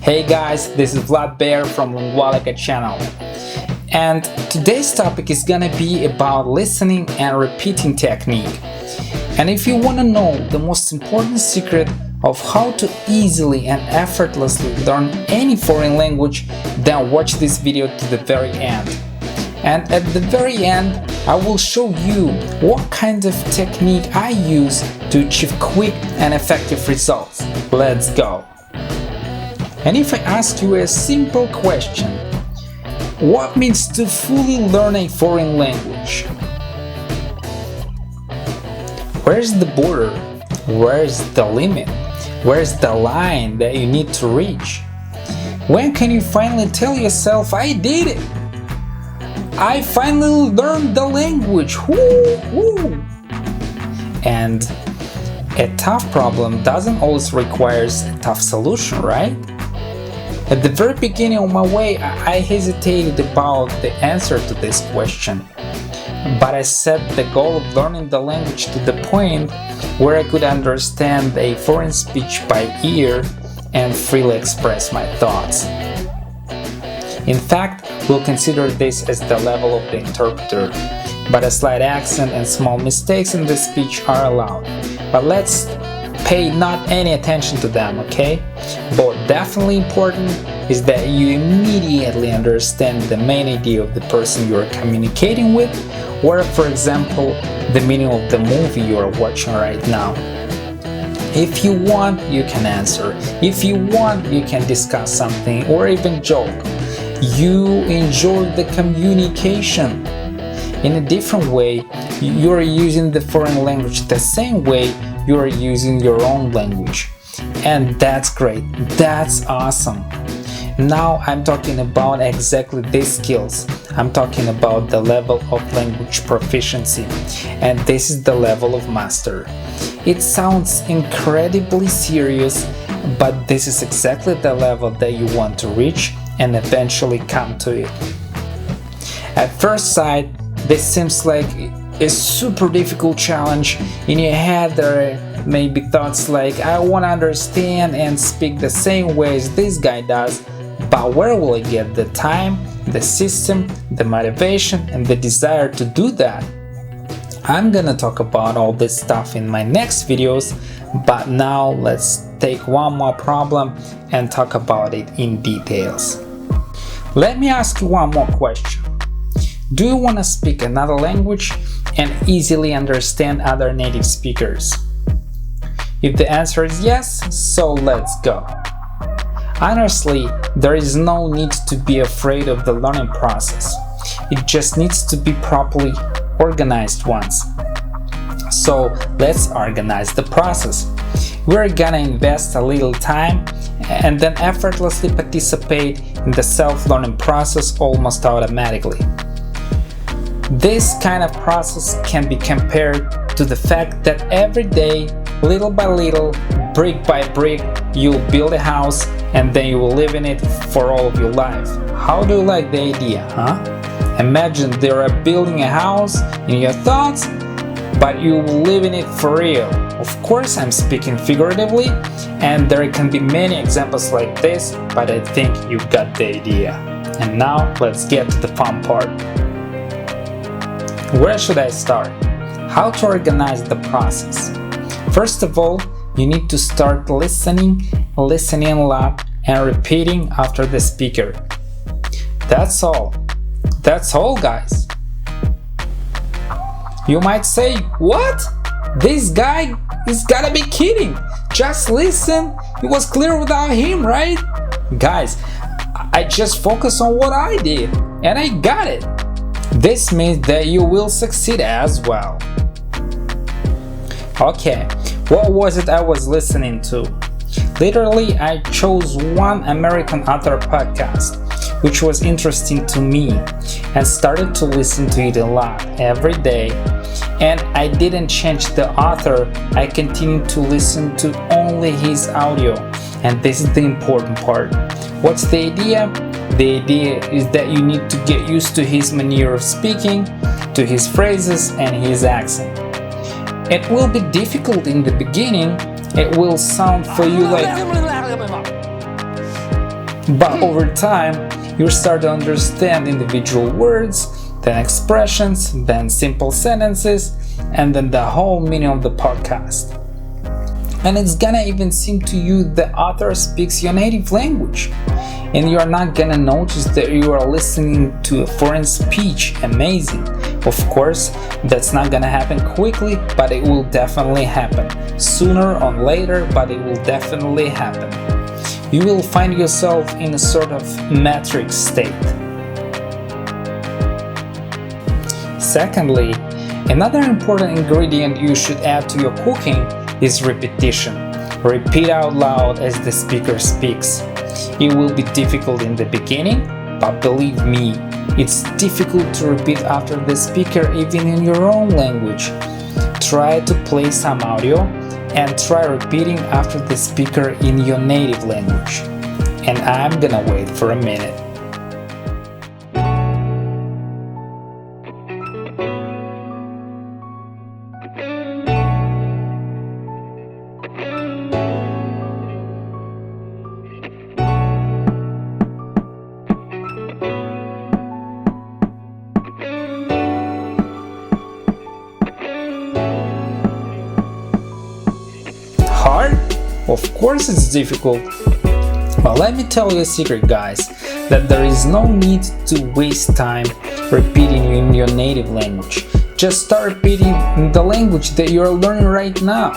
Hey guys, this is Vlad Bear from Lingualica channel, and today's topic is gonna be about listening and repeating technique. And if you wanna know the most important secret of how to easily and effortlessly learn any foreign language, then watch this video to the very end. And at the very end, I will show you what kind of technique I use to achieve quick and effective results. Let's go! And if I ask you a simple question, what means to fully learn a foreign language? Where's the border? Where's the limit? Where's the line that you need to reach? When can you finally tell yourself, I did it? I finally learned the language! Woo, woo. And a tough problem doesn't always require a tough solution, right? At the very beginning of my way, I hesitated about the answer to this question. But I set the goal of learning the language to the point where I could understand a foreign speech by ear and freely express my thoughts. In fact, we'll consider this as the level of the interpreter, but a slight accent and small mistakes in the speech are allowed. But let's pay not any attention to them, okay? But definitely important is that you immediately understand the main idea of the person you are communicating with, or for example, the meaning of the movie you are watching right now. If you want, you can answer. If you want, you can discuss something or even joke. You enjoy the communication. In a different way, you are using the foreign language the same way you are using your own language. And that's great. That's awesome. Now I'm talking about exactly these skills. I'm talking about the level of language proficiency. And this is the level of master. It sounds incredibly serious, but this is exactly the level that you want to reach and eventually come to it. At first sight, this seems like a super difficult challenge. In your head there are maybe thoughts like, I want to understand and speak the same way as this guy does, but where will I get the time, the system, the motivation and the desire to do that? I'm gonna talk about all this stuff in my next videos, but now let's take one more problem and talk about it in details. Let me ask you one more question. Do you want to speak another language and easily understand other native speakers? If the answer is yes, so let's go. Honestly, there is no need to be afraid of the learning process. It just needs to be properly organized once. So let's organize the process. We're gonna invest a little time and then effortlessly participate in the self-learning process almost automatically. This kind of process can be compared to the fact that every day, little by little, brick by brick, you'll build a house and then you will live in it for all of your life. How do you like the idea, huh? Imagine they are building a house in your thoughts, but you will live in it for real. Of course, I'm speaking figuratively, and there can be many examples like this, but I think you got the idea. And now, let's get to the fun part. Where should I start? How to organize the process? First of all, you need to start listening a lot, and repeating after the speaker. That's all. That's all, guys. You might say, what? This guy is gotta be kidding. Just listen. It was clear without him, right? Guys, I just focus on what I did and I got it. This means that you will succeed as well. Okay, what was it I was listening to? Literally, I chose one American author podcast, which was interesting to me, and started to listen to it a lot every day. And I didn't change the author, I continued to listen to only his audio. And this is the important part. What's the idea? The idea is that you need to get used to his manner of speaking, to his phrases and his accent. It will be difficult in the beginning. It will sound for you like But over time, you start to understand individual words, then expressions, then simple sentences, and then the whole meaning of the podcast. And it's gonna even seem to you the author speaks your native language, and you're not gonna notice that you are listening to a foreign speech. Amazing. Of course, that's not gonna happen quickly, but it will definitely happen. Sooner or later, but it will definitely happen. You will find yourself in a sort of matrix state. Secondly, another important ingredient you should add to your cooking is repetition. Repeat out loud as the speaker speaks. It will be difficult in the beginning, but believe me, it's difficult to repeat after the speaker even in your own language. Try to play some audio and try repeating after the speaker in your native language. And I'm gonna wait for a minute. Hard? Of course it's difficult. But let me tell you a secret, guys, that there is no need to waste time repeating in your native language. Just start repeating the language that you're learning right now.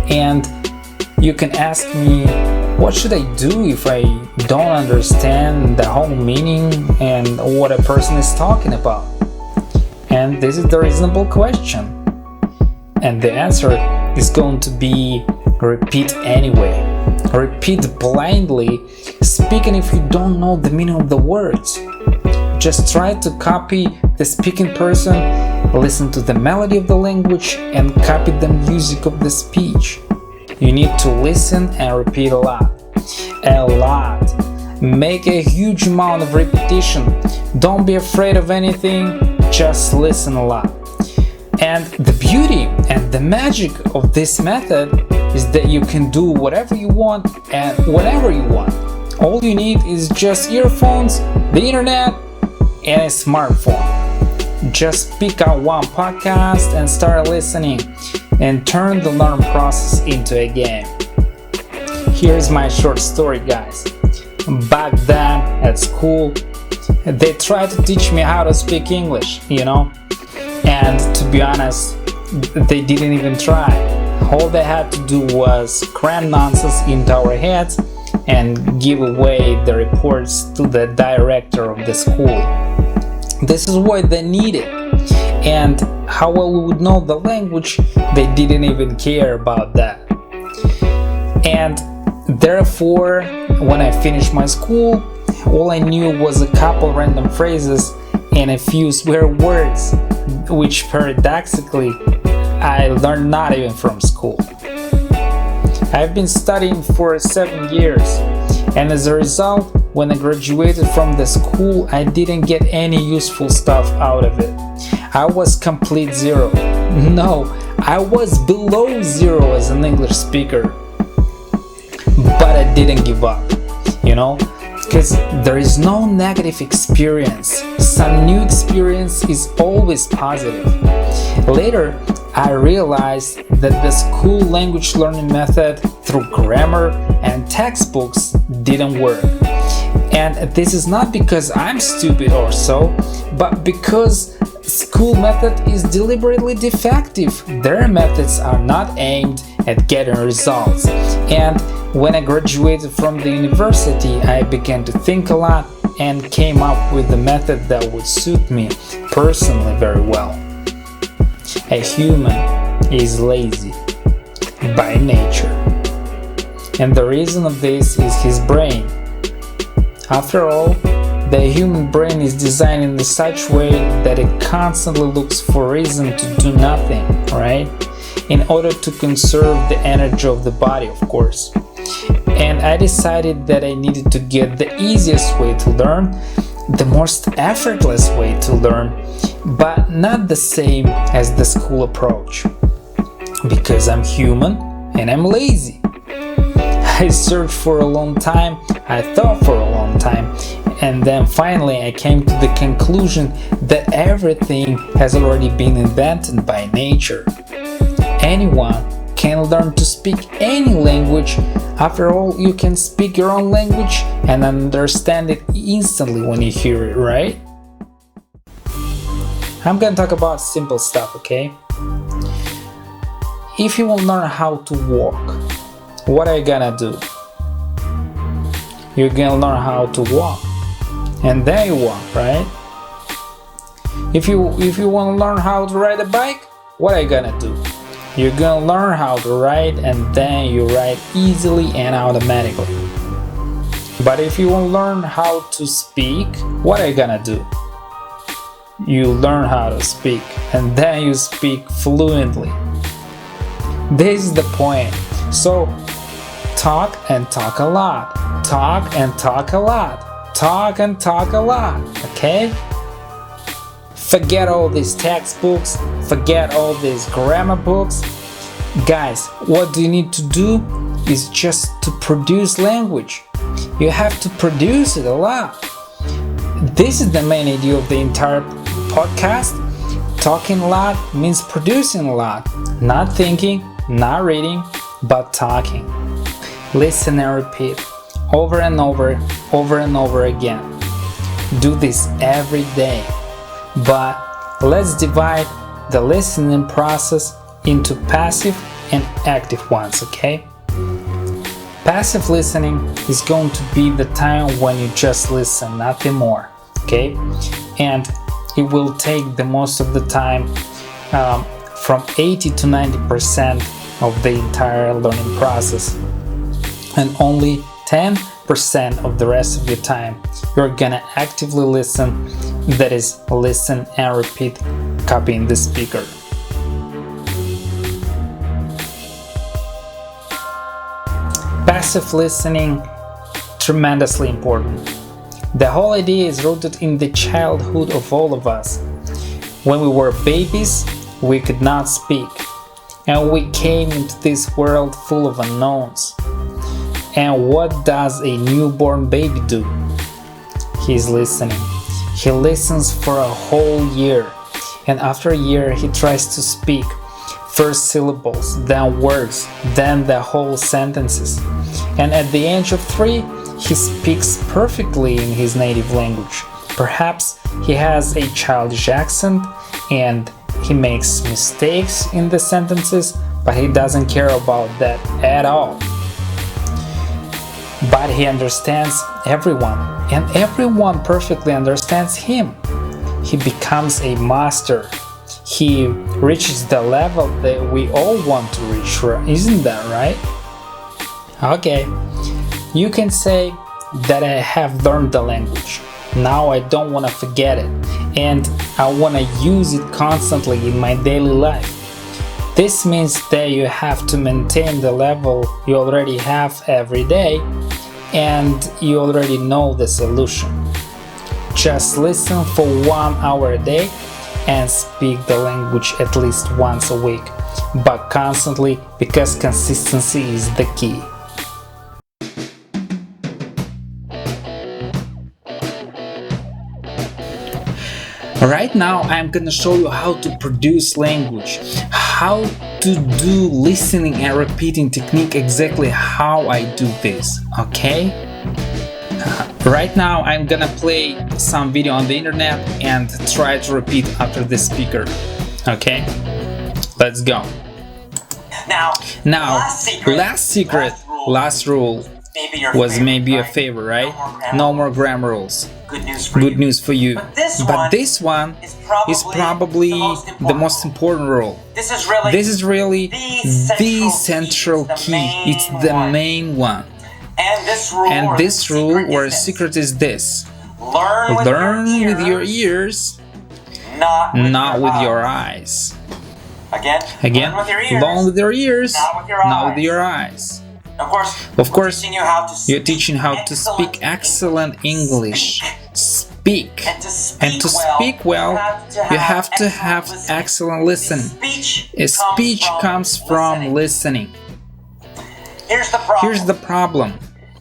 And you can ask me, what should I do if I don't understand the whole meaning and what a person is talking about? And this is the reasonable question. And the answer is going to be repeat anyway. Repeat blindly, speaking if you don't know the meaning of the words. Just try to copy the speaking person, listen to the melody of the language, and copy the music of the speech. You need to listen and repeat a lot. A lot. Make a huge amount of repetition. Don't be afraid of anything, just listen a lot. And the beauty and the magic of this method is that you can do whatever you want and whenever you want. All you need is just earphones, the internet, and a smartphone. Just pick out one podcast and start listening and turn the learning process into a game. Here's my short story, guys. Back then at school, they tried to teach me how to speak English, and to be honest, they didn't even try. All they had to do was cram nonsense into our heads and give away the reports to the director of the school. This is what they needed. And how well we would know the language, they didn't even care about that. And therefore, when I finished my school, all I knew was a couple random phrases and a few swear words, which paradoxically I learned not even from school. I've been studying for 7 years, and as a result, when I graduated from the school, I didn't get any useful stuff out of it. I was complete zero. No, I was below zero as an English speaker. But I didn't give up, because there is no negative experience. Some new experience is always positive. Later, I realized that the school language learning method through grammar and textbooks didn't work. And this is not because I'm stupid or so, but because school method is deliberately defective. Their methods are not aimed at getting results. And when I graduated from the university, I began to think a lot and came up with the method that would suit me personally very well. A human is lazy by nature, and the reason of this is his brain. After all, the human brain is designed in such a way that it constantly looks for a reason to do nothing, right? In order to conserve the energy of the body, of course. And I decided that I needed to get the easiest way to learn, the most effortless way to learn, but not the same as the school approach. Because I'm human and I'm lazy. I searched for a long time I thought for a long time, and then finally I came to the conclusion that everything has already been invented by nature. Anyone can learn to speak any language. After all, you can speak your own language and understand it instantly when you hear it, right? I'm gonna talk about simple stuff, okay? If you will learn how to walk, what are you gonna do? You're gonna learn how to walk, and then you walk, right? If you want to learn how to ride a bike, what are you gonna do? You're gonna learn how to ride, and then you ride easily and automatically. But if you want to learn how to speak, what are you gonna do? You learn how to speak, and then you speak fluently. This is the point. So talk and talk a lot. Talk and talk a lot. Talk and talk a lot. Okay? Forget all these textbooks. Forget all these grammar books. Guys, what you need to do is just to produce language. You have to produce it a lot. This is the main idea of the entire podcast. Talking a lot means producing a lot. Not thinking, not reading, but talking. Listen and repeat over and over and over again. Do this every day. But let's divide the listening process into passive and active ones, okay? Passive listening is going to be the time when you just listen, nothing more, okay? And it will take the most of the time, from 80 to 90% of the entire learning process. And only 10% of the rest of your time you're gonna actively listen, that is, listen and repeat, copying the speaker. Passive listening, tremendously important. The whole idea is rooted in the childhood of all of us. When we were babies, we could not speak, and we came into this world full of unknowns. And what does a newborn baby do? He's listening. He listens for a whole year, and after a year he tries to speak. First syllables, then words, then the whole sentences. And at the age of 3, he speaks perfectly in his native language. Perhaps he has a childish accent and he makes mistakes in the sentences, but he doesn't care about that at all. But he understands everyone, and everyone perfectly understands him. He becomes a master. He reaches the level that we all want to reach, isn't that right? Okay, you can say that I have learned the language. Now I don't want to forget it, and I want to use it constantly in my daily life. This means that you have to maintain the level you already have every day, and you already know the solution. Just listen for 1 hour a day and speak the language at least once a week, but constantly, because consistency is the key. Right now I'm gonna show you how to produce language, how to do listening and repeating technique, exactly how I do this, okay? Right now I'm gonna play some video on the internet and try to repeat after the speaker, okay? Let's go. Now, last rule was maybe your favorite, right? No more grammar rules. Good news for you. But this one is probably the most important rule. This is really the central key. It's the main one. And this rule, where the secret is this: learn with your ears, not with your eyes. Again, learn with your ears, not with your eyes. Of course, you're teaching how to speak excellent English. Speak. And to speak well, you have to have excellent listening. A speech comes from listening. Here's the problem.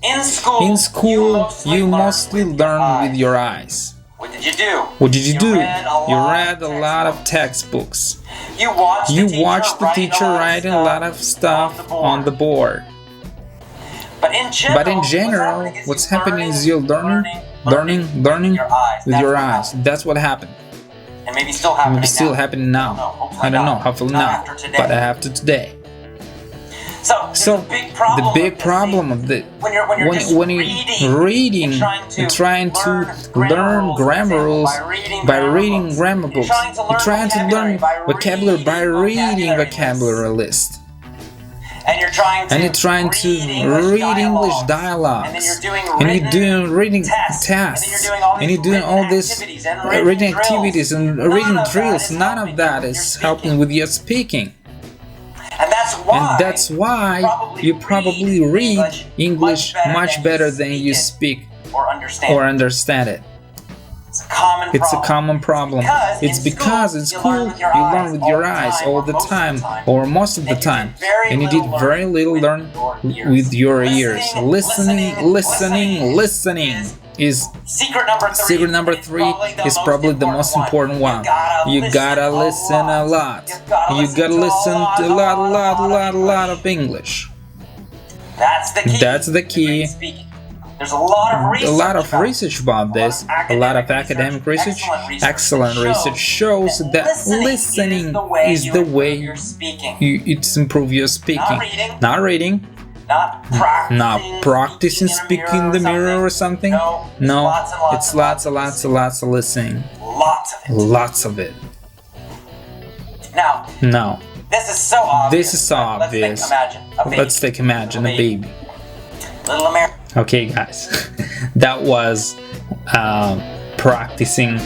In school, you mostly learn with your eyes. What did you do? What did you do? You read a lot of textbooks. You watched the teacher writing a lot of stuff on the board. But in general, what's happening is you're learning with your eyes. That's what happened. And maybe still happening now. I don't know, hopefully not, but after today. So the big problem of the when you're reading and trying to learn grammar rules by reading grammar books, you're trying to learn vocabulary by reading vocabulary list. And you're trying to read English dialogues, and you're doing reading tests, and you're doing all this reading activities and reading drills. None of that is helping with your speaking. And that's why you probably read English much better than you speak or understand it. It's a common problem. It's because in school you learn with your eyes all the time, or most of the time, and you did very little learn with your ears. Listening is secret number 3 is probably the most important one. You gotta listen a lot. You gotta listen to a lot of English. That's the key. There's a lot of research about this, a lot of academic research, excellent research shows that listening is the way it's improve your speaking. Not reading, not practicing speaking in the mirror or something. No, it's lots and lots of listening. Lots of it. Now, this is so obvious. Let's imagine a baby. Little America. Okay, guys, that was practicing.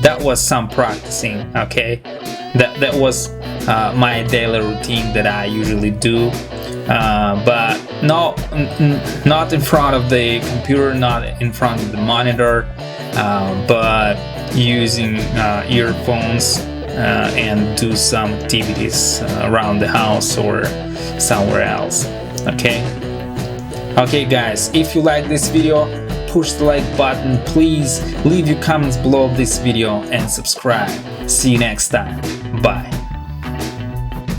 That was some practicing. Okay, that was my daily routine that I usually do, but not in front of the computer, not in front of the monitor, but using earphones and do some activities around the house or somewhere else. Okay guys, if you like this video, push the like button, please leave your comments below this video and subscribe. See you next time. Bye.